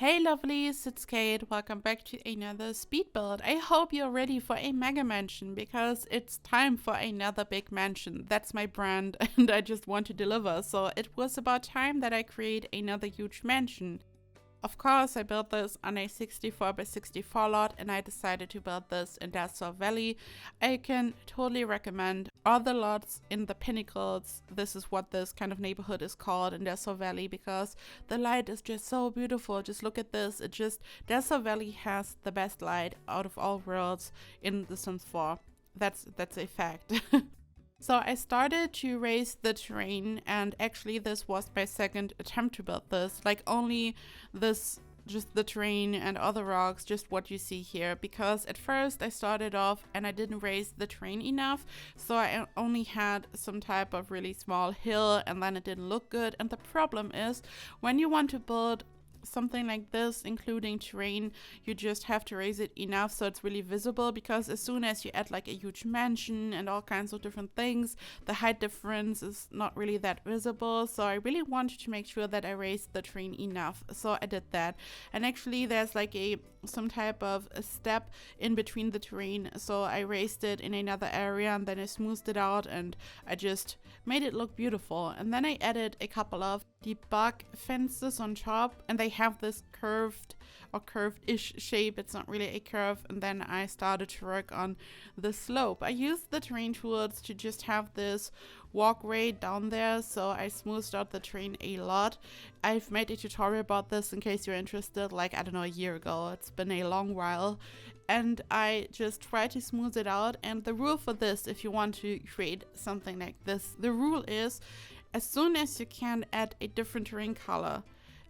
Hey lovelies, it's Kate. Welcome back to another speed build. I hope you're ready for a mega mansion because it's time for another big mansion. That's my brand and I just want to deliver. So it was about time that I create another huge mansion. Of course, I built this on a 64 by 64 lot and I decided to build this in Desert Valley. I can totally recommend all the lots in the pinnacles. This is what this kind of neighborhood is called in Desert Valley because the light is just so beautiful. Just look at this. Desert Valley has the best light out of all worlds in The Sims 4. That's a fact. So I started to raise the terrain, and actually this was my second attempt to build this, like only this, just the terrain and other rocks, just what you see here, because at first I started off and I didn't raise the terrain enough, so I only had some type of really small hill and then it didn't look good. And the problem is when you want to build something like this, including terrain, you just have to raise it enough so it's really visible, because as soon as you add like a huge mansion and all kinds of different things, the height difference is not really that visible. So I really wanted to make sure that I raised the terrain enough, so I did that. And actually there's like some type of a step in between the terrain, so I raised it in another area and then I smoothed it out and I just made it look beautiful. And then I added a couple of debug fences on top, and they have this curved or curved-ish shape. It's not really a curve. And then I started to work on the slope. I used the terrain tools to just have this walkway down there, so I smoothed out the terrain a lot. I've made a tutorial about this in case you're interested, like I don't know, a year ago. It's been a long while, and I just try to smooth it out. And the rule for this, if you want to create something like this, the rule is as soon as you can add a different terrain color,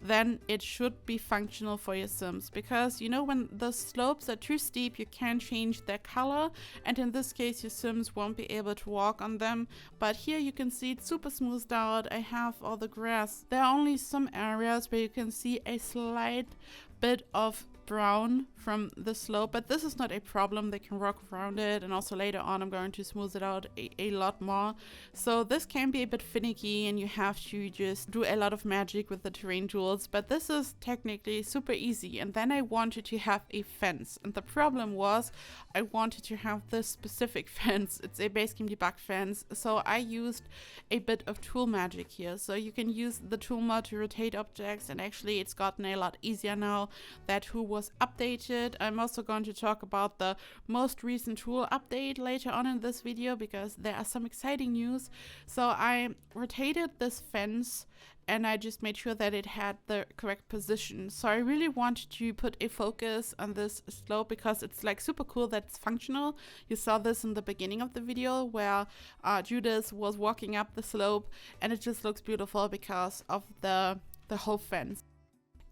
then it should be functional for your Sims, because you know when the slopes are too steep you can change their color, and in this case your Sims won't be able to walk on them. But here you can see it's super smoothed out. I have all the grass. There are only some areas where you can see a slight bit of brown from the slope, but this is not a problem. They can walk around it, and also later on I'm going to smooth it out a lot more. So this can be a bit finicky and you have to just do a lot of magic with the terrain tools, but this is technically super easy. And then I wanted to have a fence, and the problem was I wanted to have this specific fence. It's a base game debug fence, so I used a bit of tool magic here. So you can use the tool mod to rotate objects, and actually it's gotten a lot easier now that tool was updated. I'm also going to talk about the most recent tool update later on in this video because there are some exciting news. So I rotated this fence and I just made sure that it had the correct position. So I really wanted to put a focus on this slope because it's like super cool that it's functional. You saw this in the beginning of the video where Judith was walking up the slope, and it just looks beautiful because of the whole fence.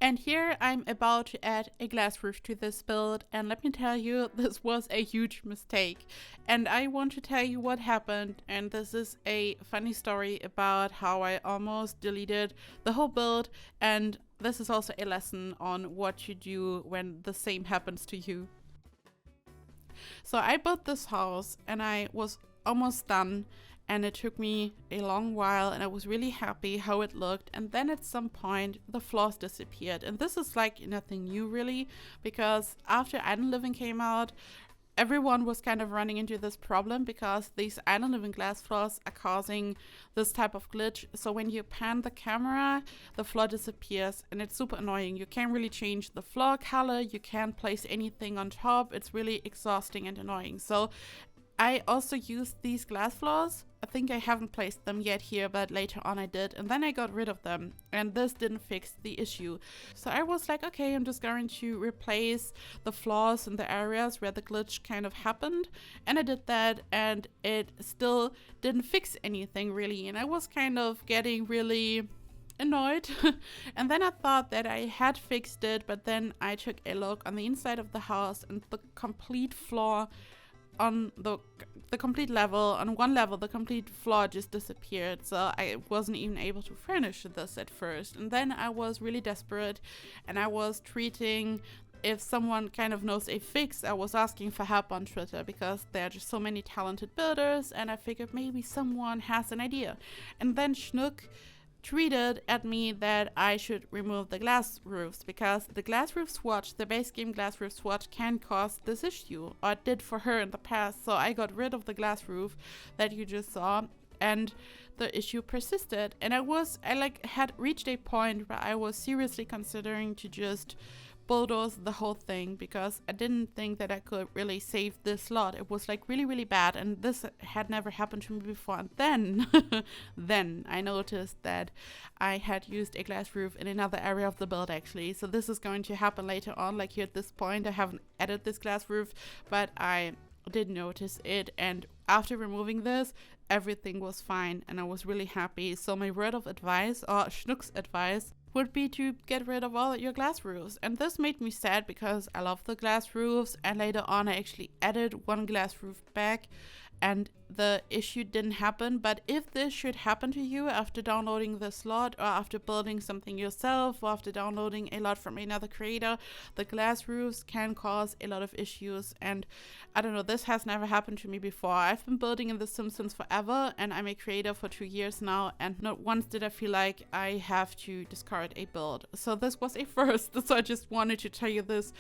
And here I'm about to add a glass roof to this build, and let me tell you, this was a huge mistake. And I want to tell you what happened, and this is a funny story about how I almost deleted the whole build, and this is also a lesson on what you do when the same happens to you. So I built this house and I was almost done, and it took me a long while, and I was really happy how it looked. And then at some point the floors disappeared, and this is like nothing new really, because after Island Living came out, everyone was kind of running into this problem because these Island Living glass floors are causing this type of glitch. So when you pan the camera, the floor disappears, and it's super annoying. You can't really change the floor color, you can't place anything on top. It's really exhausting and annoying. So I also used these glass floors. I think I haven't placed them yet here, but later on I did, and then I got rid of them, and this didn't fix the issue. So I was like, okay, I'm just going to replace the floors in the areas where the glitch kind of happened, and I did that, and it still didn't fix anything really, and I was kind of getting really annoyed. And then I thought that I had fixed it, but then I took a look on the inside of the house, and the complete floor on the complete level, on one level, the complete floor just disappeared. So I wasn't even able to furnish this at first. And then I was really desperate, and I was treating, if someone kind of knows a fix, I was asking for help on Twitter because there are just so many talented builders, and I figured maybe someone has an idea. And then Schnook tweeted at me that I should remove the glass roofs, because the glass roof swatch, the base game glass roof swatch, can cause this issue, or it did for her in the past. So I got rid of the glass roof that you just saw, and the issue persisted. And I had reached a point where I was seriously considering to just bulldoze the whole thing, because I didn't think that I could really save this slot. It was like really, really bad, and this had never happened to me before. And then I noticed that I had used a glass roof in another area of the build actually. So this is going to happen later on. Like here at this point, I haven't added this glass roof, but I did notice it, and after removing this, everything was fine, and I was really happy. So my word of advice, or Schnook's advice, would be to get rid of all your glass roofs. And this made me sad, because I love the glass roofs, and later on I actually added one glass roof back and the issue didn't happen. But if this should happen to you after downloading the slot, or after building something yourself, or after downloading a lot from another creator, the glass roofs can cause a lot of issues. And I don't know, this has never happened to me before. I've been building in The Simpsons forever, and I'm a creator for 2 years now, and not once did I feel like I have to discard a build. So this was a first. So I just wanted to tell you this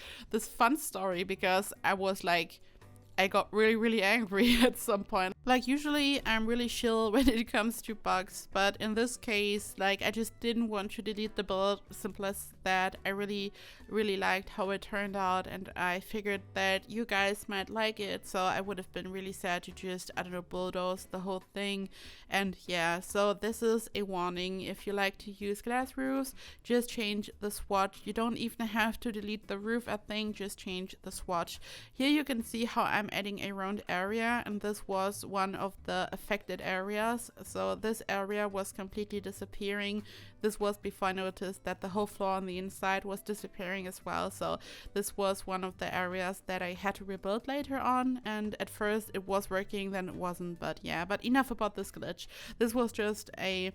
fun story, because I got really, really angry at some point. Like, usually I'm really chill when it comes to bugs, but in this case, like, I just didn't want to delete the build. Simple as that. I really, really liked how it turned out, and I figured that you guys might like it, so I would have been really sad to just, I don't know, bulldoze the whole thing. And yeah, so this is a warning. If you like to use glass roofs, just change the swatch. You don't even have to delete the roof, I think, just change the swatch. Here you can see how I'm adding a round area, and this was one of the affected areas. So this area was completely disappearing. This was before I noticed that the whole floor on the inside was disappearing as well. So this was one of the areas that I had to rebuild later on, and at first it was working, then it wasn't. But yeah, but enough about this glitch. This was just a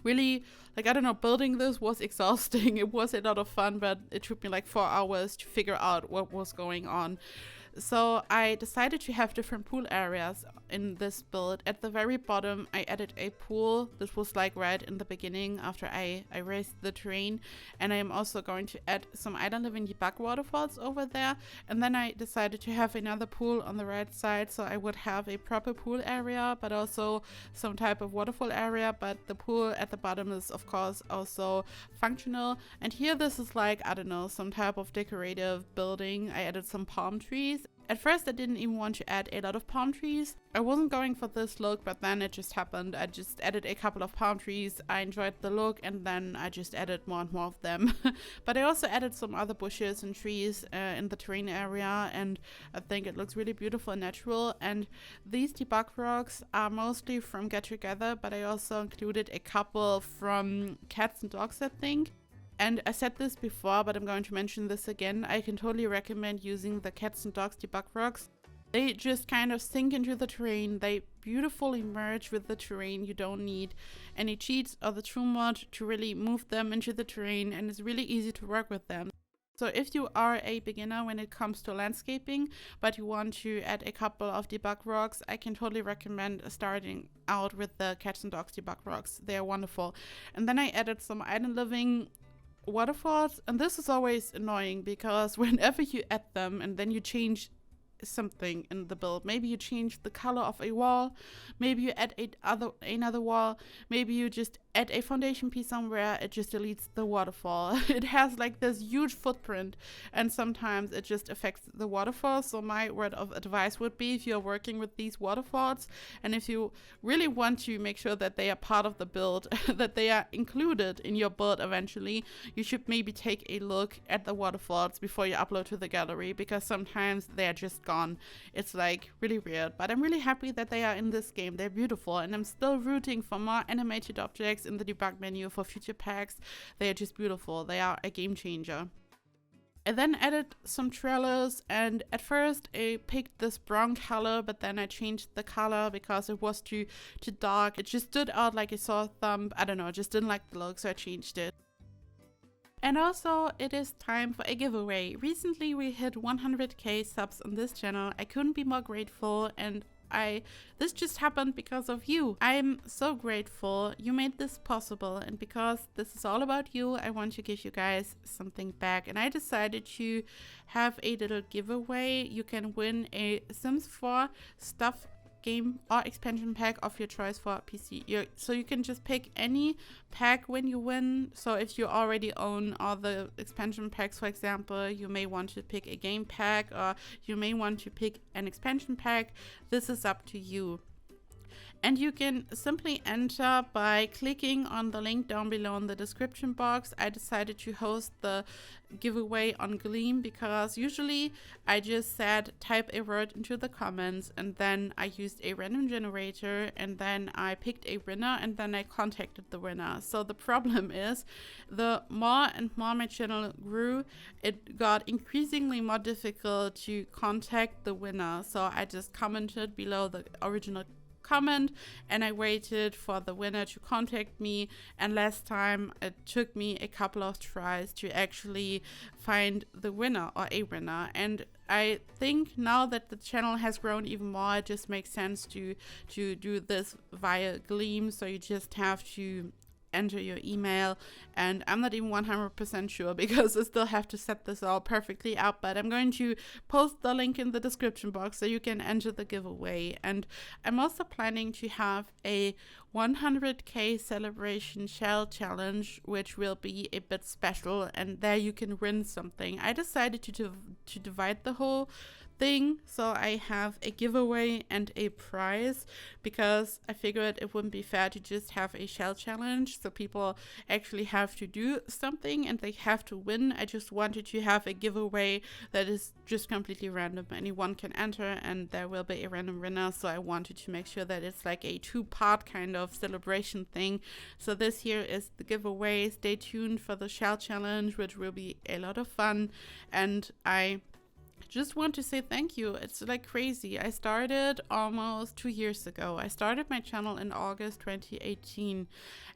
really, like, I don't know, building this was exhausting. It was a lot of fun, but it took me like 4 hours to figure out what was going on. So I decided to have different pool areas in this build. At the very bottom, I added a pool. This was like right in the beginning after I raised the terrain. And I am also going to add some island living debug waterfalls over there. And then I decided to have another pool on the right side. So I would have a proper pool area, but also some type of waterfall area. But the pool at the bottom is, of course, also functional. And here this is like, I don't know, some type of decorative building. I added some palm trees. At first I didn't even want to add a lot of palm trees. I wasn't going for this look, but then it just happened. I just added a couple of palm trees. I enjoyed the look, and then I just added more and more of them. But I also added some other bushes and trees in the terrain area, and I think it looks really beautiful and natural. And these debug rocks are mostly from Get Together, but I also included a couple from Cats and Dogs, I think. And I said this before, but I'm going to mention this again. I can totally recommend using the Cats and Dogs debug rocks. They just kind of sink into the terrain. They beautifully merge with the terrain. You don't need any cheats or the true mod to really move them into the terrain, and it's really easy to work with them. So if you are a beginner when it comes to landscaping, but you want to add a couple of debug rocks, I can totally recommend starting out with the Cats and Dogs debug rocks. They are wonderful. And then I added some island living waterfalls, and this is always annoying, because whenever you add them and then you change something in the build, maybe you change the color of a wall, maybe you add another wall, maybe you just add a foundation piece somewhere, it just deletes the waterfall. It has like this huge footprint, and sometimes it just affects the waterfall. So my word of advice would be, if you're working with these waterfalls, and if you really want to make sure that they are part of the build, that they are included in your build eventually, you should maybe take a look at the waterfalls before you upload to the gallery, because sometimes they're just gone. It's like really weird, but I'm really happy that they are in this game. They're beautiful, and I'm still rooting for more animated objects in the debug menu for future packs. They are just beautiful. They are a game changer. I then added some trellis, and at first I picked this brown color, but then I changed the color because it was too dark. It just stood out like a sore thumb. I don't know, I just didn't like the look, so I changed it. And also, it is time for a giveaway. Recently we hit 100k subs on this channel. I couldn't be more grateful, and this just happened because of you. I'm so grateful you made this possible, and because this is all about you, I want to give you guys something back. And I decided to have a little giveaway. You can win a Sims 4 stuff game or expansion pack of your choice for PC. So you can just pick any pack when you win. So if you already own all the expansion packs, for example, you may want to pick a game pack, or you may want to pick an expansion pack. This is up to you. And you can simply enter by clicking on the link down below in the description box. I decided to host the giveaway on Gleam because usually I just said type a word into the comments, and then I used a random generator, and then I picked a winner, and then I contacted the winner. So the problem is, the more and more my channel grew, it got increasingly more difficult to contact the winner. So I just commented below the original comment and I waited for the winner to contact me, and last time it took me a couple of tries to actually find the winner or a winner. And I think now that the channel has grown even more, it just makes sense to do this via Gleam. So you just have to enter your email, and I'm not even 100% sure because I still have to set this all perfectly up, but I'm going to post the link in the description box so you can enter the giveaway. And I'm also planning to have a 100k celebration shell challenge, which will be a bit special, and there you can win something. I decided to divide the whole thing, so I have a giveaway and a prize, because I figured it wouldn't be fair to just have a shell challenge, so people actually have to do something and they have to win. I just wanted to have a giveaway that is just completely random. Anyone can enter and there will be a random winner, so I wanted to make sure that it's like a two-part kind of celebration thing. So this here is the giveaway. Stay tuned for the shell challenge, which will be a lot of fun, and I just want to say thank you. It's like crazy. I started almost 2 years ago. I started my channel in August 2018,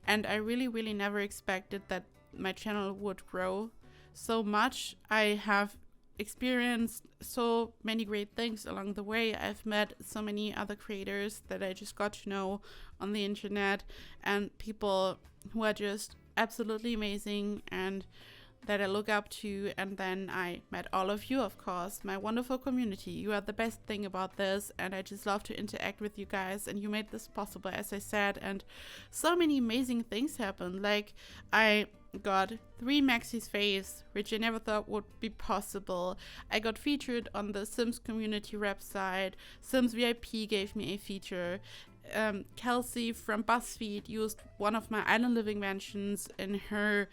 and I really never expected that my channel would grow so much. I have experienced so many great things along the way. I've met so many other creators that I just got to know on the internet, and people who are just absolutely amazing and that I look up to. And then I met all of you, of course, my wonderful community. You are the best thing about this, and I just love to interact with you guys, and you made this possible, as I said. And so many amazing things happened. Like, I got 3 Maxis face, which I never thought would be possible. I got featured on the Sims community website. Sims VIP gave me a feature. Kelsey from BuzzFeed used one of my island living mansions in her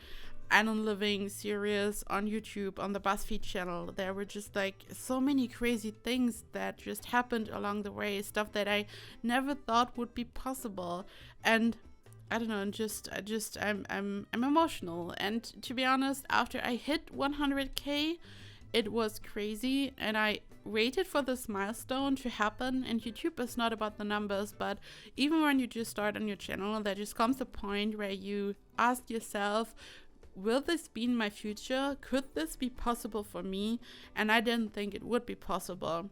island living series on YouTube on the BuzzFeed channel. There were just like so many crazy things that just happened along the way, stuff that I never thought would be possible. And I don't know, I'm emotional. And to be honest, after I hit 100k, it was crazy, and I waited for this milestone to happen. And YouTube is not about the numbers, but even when you just start on your channel, there just comes a point where you ask yourself, will this be in my future? Could this be possible for me? And I didn't think it would be possible.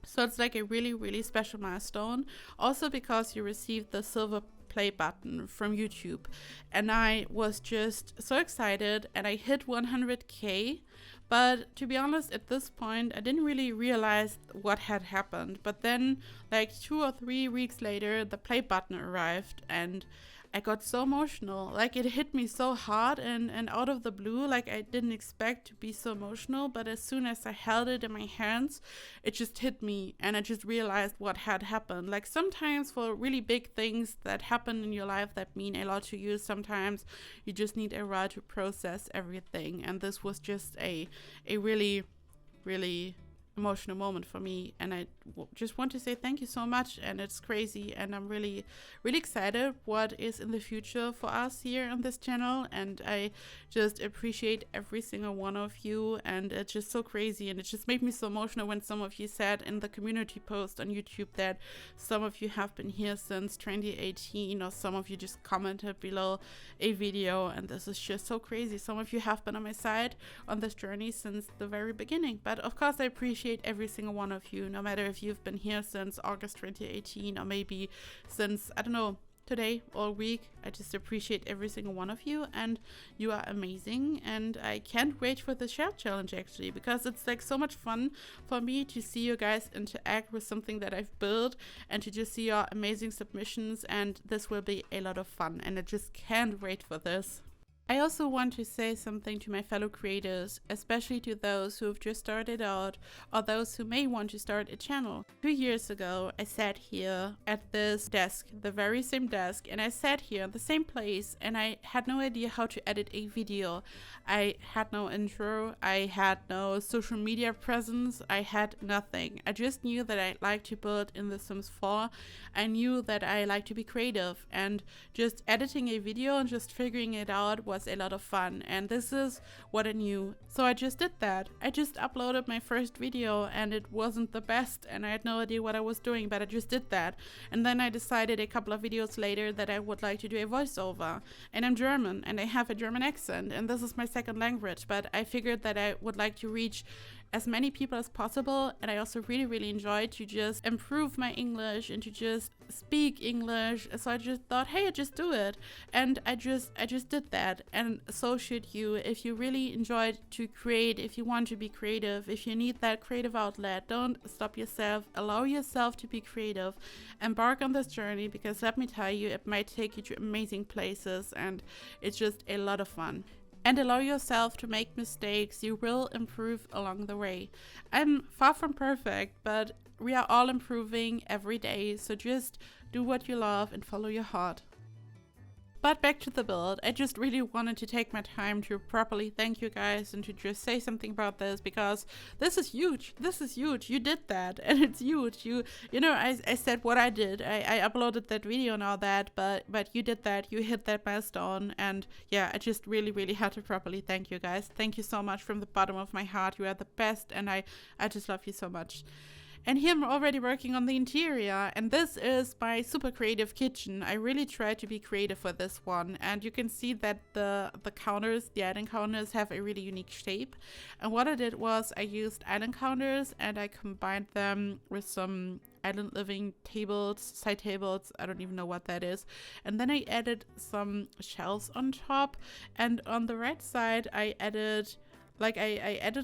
So it's like a really special milestone. Also because you received the silver play button from YouTube. And I was just so excited, and I hit 100k. But to be honest, at this point, I didn't really realize what had happened. But then, like 2 or 3 weeks later, the play button arrived, and I got so emotional. Like, it hit me so hard and out of the blue. Like, I didn't expect to be so emotional, but as soon as I held it in my hands, it just hit me, and I just realized what had happened. Like, sometimes for really big things that happen in your life that mean a lot to you, sometimes you just need a while to process everything. And this was just a really emotional moment for me, and I just want to say thank you so much. And it's crazy, and I'm really excited what is in the future for us here on this channel, and I just appreciate every single one of you. And it's just so crazy, and it just made me so emotional when some of you said in the community post on YouTube that some of you have been here since 2018, or some of you just commented below a video, and this is just so crazy. Some of you have been on my side on this journey since the very beginning. But of course I appreciate appreciate every single one of you, no matter if you've been here since August 2018 or maybe since, I don't know, today, all week. I just appreciate every single one of you, and you are amazing. And I can't wait for the share challenge actually, because it's like so much fun for me to see you guys interact with something that I've built and to just see your amazing submissions, and this will be a lot of fun and I just can't wait for this. I also want to say something to my fellow creators, especially to those who have just started out or those who may want to start a channel. 2 years ago, I sat here at this desk, the very same desk, and I sat here in the same place and I had no idea how to edit a video. I had no intro, I had no social media presence, I had nothing. I just knew that I like to build in The Sims 4. I knew that I like to be creative, and just editing a video and just figuring it out was a lot of fun, and this is what I knew. So I just did that. I just uploaded my first video and it wasn't the best and I had no idea what I was doing, but I just did that. And then I decided a couple of videos later that I would like to do a voiceover, and I'm German and I have a German accent and this is my second language, but I figured that I would like to reach as many people as possible, and I also really enjoyed to just improve my English and to just speak English. So I just thought, hey, I just do it, and I just did that. And so should you. If you really enjoyed to create, if you want to be creative, if you need that creative outlet, don't stop yourself, allow yourself to be creative, embark on this journey, because let me tell you, it might take you to amazing places and it's just a lot of fun. And allow yourself to make mistakes. You will improve along the way. I'm far from perfect, but we are all improving every day. So just do what you love and follow your heart. But back to the build, I just really wanted to take my time to properly thank you guys and to just say something about this, because this is huge. This is huge. You did that and it's huge. You know, I said what I did. I uploaded that video and all that, but you did that. You hit that milestone, and yeah, I just really had to properly thank you guys. Thank you so much from the bottom of my heart. You are the best, and I just love you so much. And here I'm already working on the interior, and this is my super creative kitchen. I really tried to be creative for this one, and you can see that the counters, the island counters, have a really unique shape. And what I did was I used island counters and I combined them with some island living tables, side tables, I don't even know what that is. And then I added some shelves on top, and on the right side I added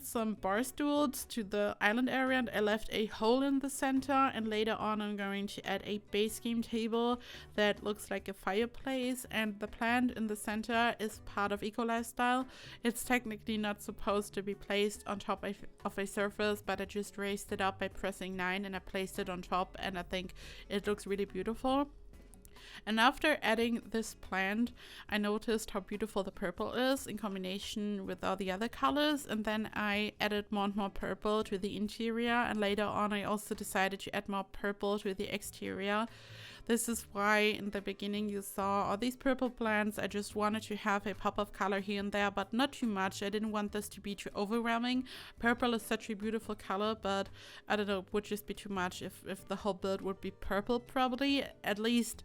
some bar stools to the island area, and I left a hole in the center, and later on I'm going to add a base game table that looks like a fireplace, and the plant in the center is part of Eco Lifestyle. It's technically not supposed to be placed on top of a surface, but I just raised it up by pressing 9 and I placed it on top, and I think it looks really beautiful. And after adding this plant, I noticed how beautiful the purple is in combination with all the other colors, and then I added more and more purple to the interior, and later on I also decided to add more purple to the exterior. This is why in the beginning you saw all these purple plants. I just wanted to have a pop of color here and there, but not too much. I didn't want this to be too overwhelming. Purple is such a beautiful color, but I don't know, it would just be too much if the whole build would be purple, probably. At least,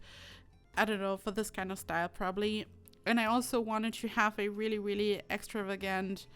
I don't know, for this kind of style probably. And I also wanted to have a really extravagant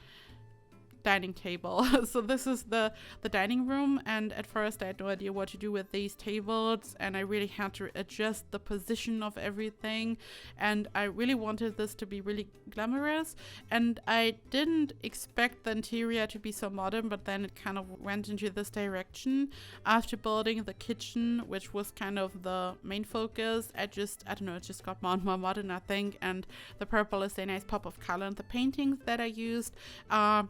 dining table. So this is the dining room, and at first I had no idea what to do with these tables, and I really had to adjust the position of everything, and I really wanted this to be really glamorous, and I didn't expect the interior to be so modern, but then it kind of went into this direction. After building the kitchen, which was kind of the main focus, I don't know, it just got more and more modern, I think, and the purple is a nice pop of color, and the paintings that I used are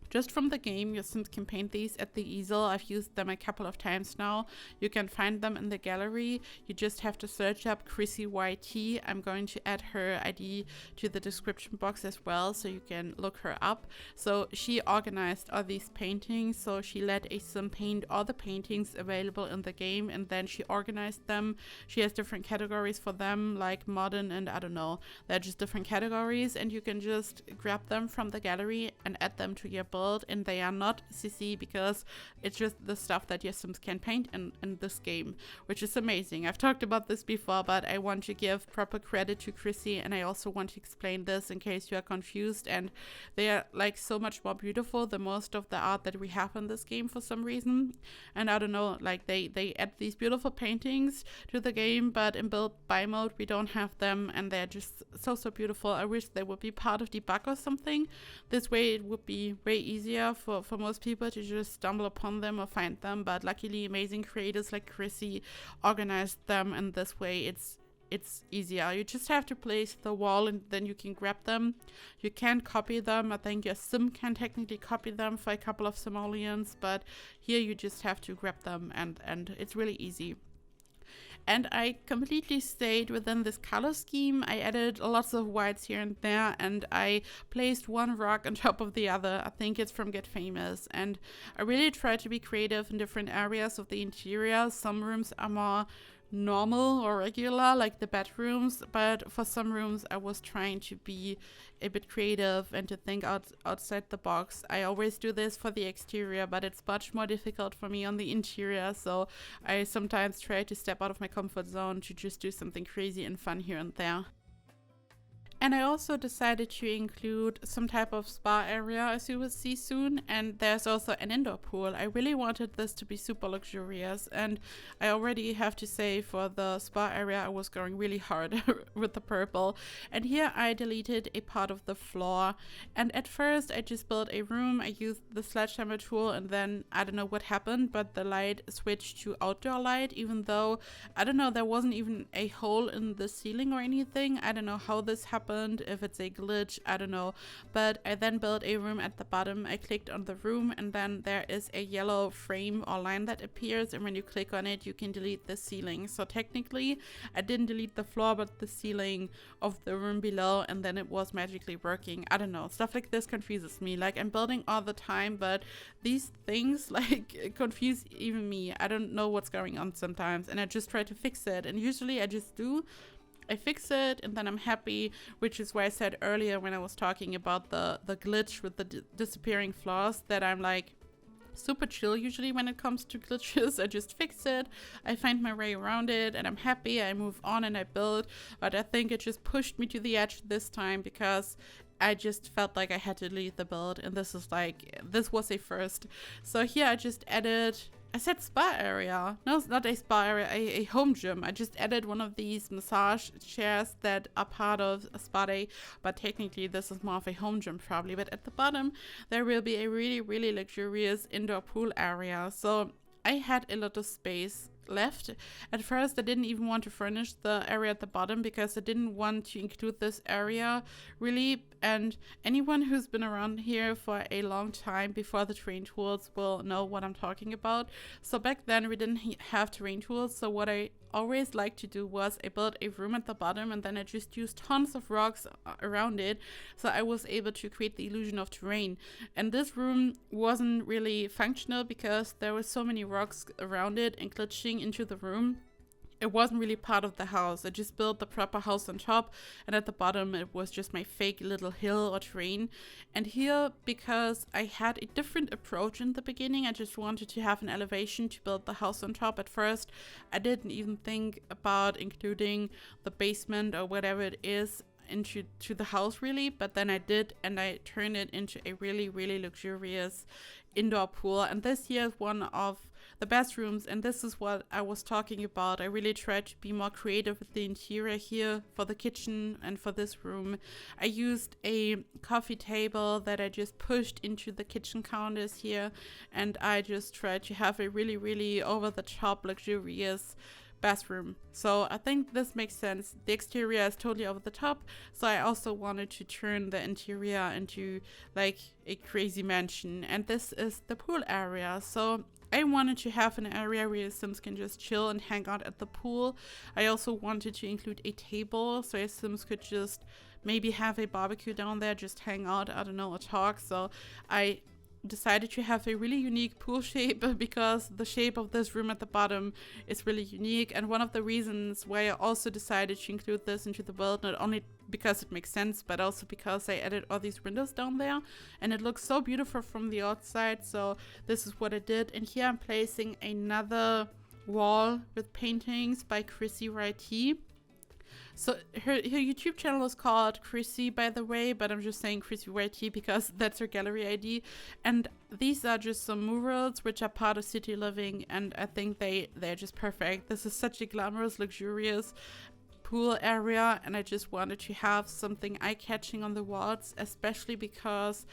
just from the game. Your Sims can paint these at the easel. I've used them a couple of times now. You can find them in the gallery. You just have to search up ChrissieYT. I'm going to add her ID to the description box as well, so you can look her up. So she organized all these paintings. So she let a Sim paint all the paintings available in the game, and then she organized them. She has different categories for them, like modern and I don't know. They're just different categories, and you can just grab them from the gallery and add them to your build build, and they are not CC because it's just the stuff that your Sims can paint in this game, which is amazing. I've talked about this before, but I want to give proper credit to Chrissie, and I also want to explain this in case you are confused. And they are like so much more beautiful than most of the art that we have in this game for some reason. And I don't know, like they add these beautiful paintings to the game, but in build by mode we don't have them, and they're just so beautiful. I wish they would be part of debug or something. This way it would be way easier for most people to just stumble upon them or find them, but luckily amazing creators like Chrissie organized them, and this way it's easier. You just have to place the wall and then you can grab them. You can't copy them. I think your sim can technically copy them for a couple of simoleons, but here you just have to grab them, and it's really easy. And I completely stayed within this color scheme. I added lots of whites here and there, and I placed one rock on top of the other. I think it's from Get Famous. And I really tried to be creative in different areas of the interior. Some rooms are more normal or regular, like the bedrooms, but for some rooms I was trying to be a bit creative and to think outside the box. I always do this for the exterior, but it's much more difficult for me on the interior, so I sometimes try to step out of my comfort zone to just do something crazy and fun here and there. And I also decided to include some type of spa area, as you will see soon, and there's also an indoor pool. I really wanted this to be super luxurious, and I already have to say for the spa area I was going really hard with the purple. And here I deleted a part of the floor, and at first I just built a room. I used the sledgehammer tool, and then I don't know what happened, but the light switched to outdoor light, even though, I don't know, there wasn't even a hole in the ceiling or anything. I don't know how this happened, if it's a glitch, I don't know. But I then built a room at the bottom. I clicked on the room, and then there is a yellow frame or line that appears, and when you click on it you can delete the ceiling. So technically I didn't delete the floor but the ceiling of the room below, and then it was magically working. I don't know, stuff like this confuses me. Like, I'm building all the time, but these things like confuse even me. I don't know what's going on sometimes, and I just try to fix it, and usually I just do. I fix it and then I'm happy, which is why I said earlier when I was talking about the glitch with the disappearing flaws, that I'm like super chill usually when it comes to glitches. I just fix it, I find my way around it, and I'm happy. I move on and I build. But I think it just pushed me to the edge this time because I just felt like I had to delete the build, and this was a first. So here I just added, I said spa area. No, it's not a spa area, a home gym. I just added one of these massage chairs that are part of a spa day, but technically this is more of a home gym probably. But at the bottom there will be a really luxurious indoor pool area. So I had a lot of space left. At first I didn't even want to furnish the area at the bottom because I didn't want to include this area really, and anyone who's been around here for a long time before the terrain tools will know what I'm talking about. So back then we didn't have terrain tools, so what I always liked to do was I built a room at the bottom, and then I just used tons of rocks around it, so I was able to create the illusion of terrain. And this room wasn't really functional because there were so many rocks around it and glitching into the room. It wasn't really part of the house. I just built the proper house on top, and at the bottom it was just my fake little hill or terrain. And here, because I had a different approach in the beginning, I just wanted to have an elevation to build the house on top. At first I didn't even think about including the basement or whatever it is into the house really, but then I did, and I turned it into a really luxurious indoor pool. And this here is one of the best rooms, and this is what I was talking about. I really tried to be more creative with the interior here for the kitchen and for this room. I used a coffee table that I just pushed into the kitchen counters here, and I just tried to have a really over the top luxurious bathroom. So I think this makes sense. The exterior is totally over the top, so I also wanted to turn the interior into like a crazy mansion. And this is the pool area. So I wanted to have an area where your Sims can just chill and hang out at the pool. I also wanted to include a table so your Sims could just maybe have a barbecue down there, just hang out, I don't know, or talk. So I decided to have a really unique pool shape because the shape of this room at the bottom is really unique, and one of the reasons why I also decided to include this into the build, not only because it makes sense, but also because I added all these windows down there and it looks so beautiful from the outside. So this is what I did, and here I'm placing another wall with paintings by ChrissieYT. So her YouTube channel is called Chrissie, by the way, but I'm just saying ChrissieYT because that's her gallery ID. And these are just some murals which are part of city living, and I think they're just perfect. This is such a glamorous, luxurious pool area, and I just wanted to have something eye-catching on the walls, especially because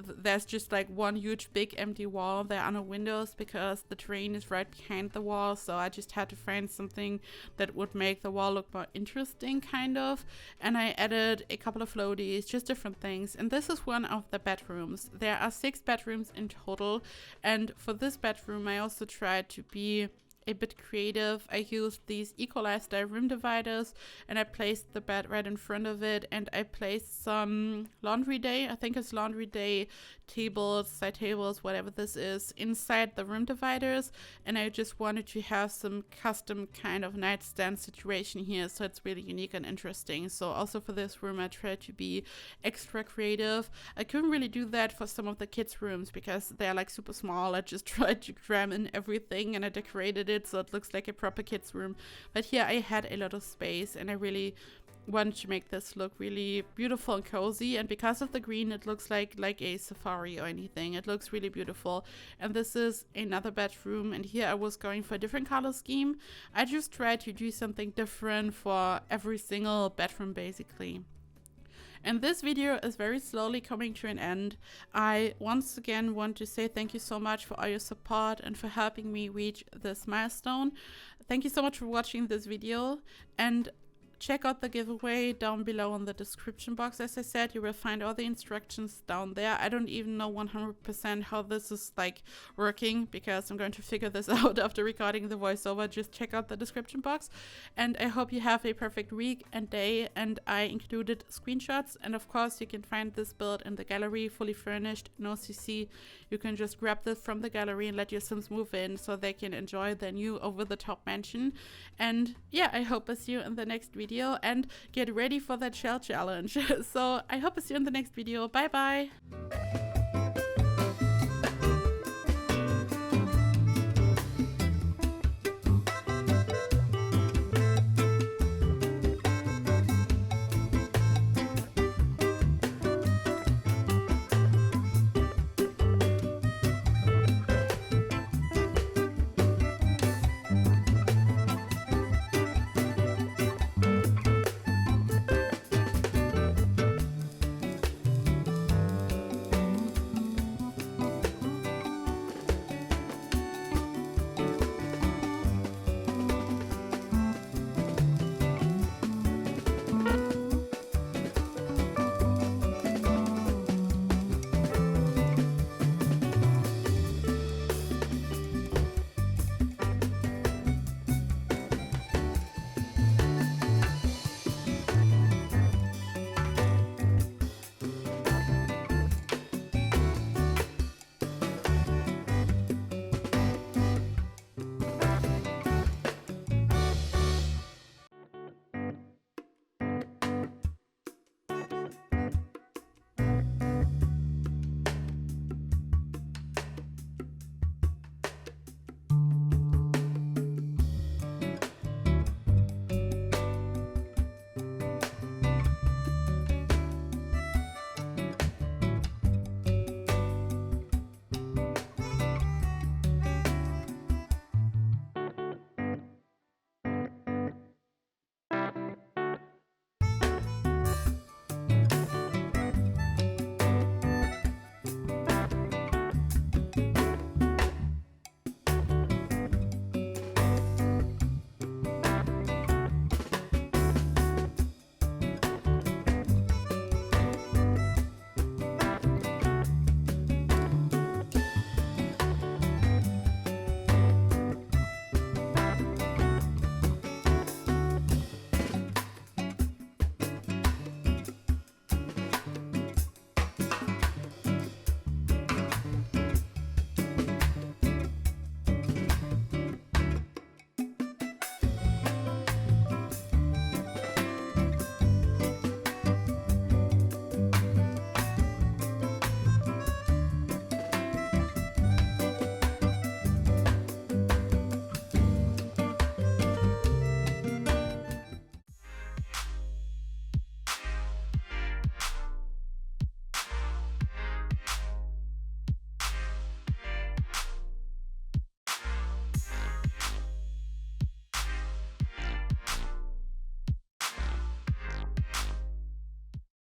there's just like one huge big empty wall. There are no windows because the terrain is right behind the wall, so I just had to find something that would make the wall look more interesting, kind of. And I added a couple of floaties, just different things. And this is one of the bedrooms. There are 6 bedrooms in total, and for this bedroom I also tried to be a bit creative. I used these equalized style room dividers, and I placed the bed right in front of it, and I placed some laundry day, I think it's laundry day tables, side tables, whatever this is, inside the room dividers. And I just wanted to have some custom kind of nightstand situation here, so it's really unique and interesting. So also for this room I tried to be extra creative. I couldn't really do that for some of the kids' rooms because they're like super small. I just tried to cram in everything and I decorated it so it looks like a proper kids' room. But here I had a lot of space, and I really wanted to make this look really beautiful and cozy. And because of the green, it looks like a safari or anything. It looks really beautiful. And this is another bedroom, and here I was going for a different color scheme. I just tried to do something different for every single bedroom, basically. And this video is very slowly coming to an end. I once again want to say thank you so much for all your support and for helping me reach this milestone. Thank you so much for watching this video, and check out the giveaway down below in the description box. As I said, you will find all the instructions down there. I don't even know 100% how this is like working because I'm going to figure this out after recording the voiceover. Just check out the description box, and I hope you have a perfect week and day. And I included screenshots, and of course you can find this build in the gallery, fully furnished, no CC. You can just grab this from the gallery and let your Sims move in so they can enjoy their new over-the-top mansion. And yeah, I hope I see you in the next video, and get ready for that shell challenge. So I hope I see you in the next video. Bye bye.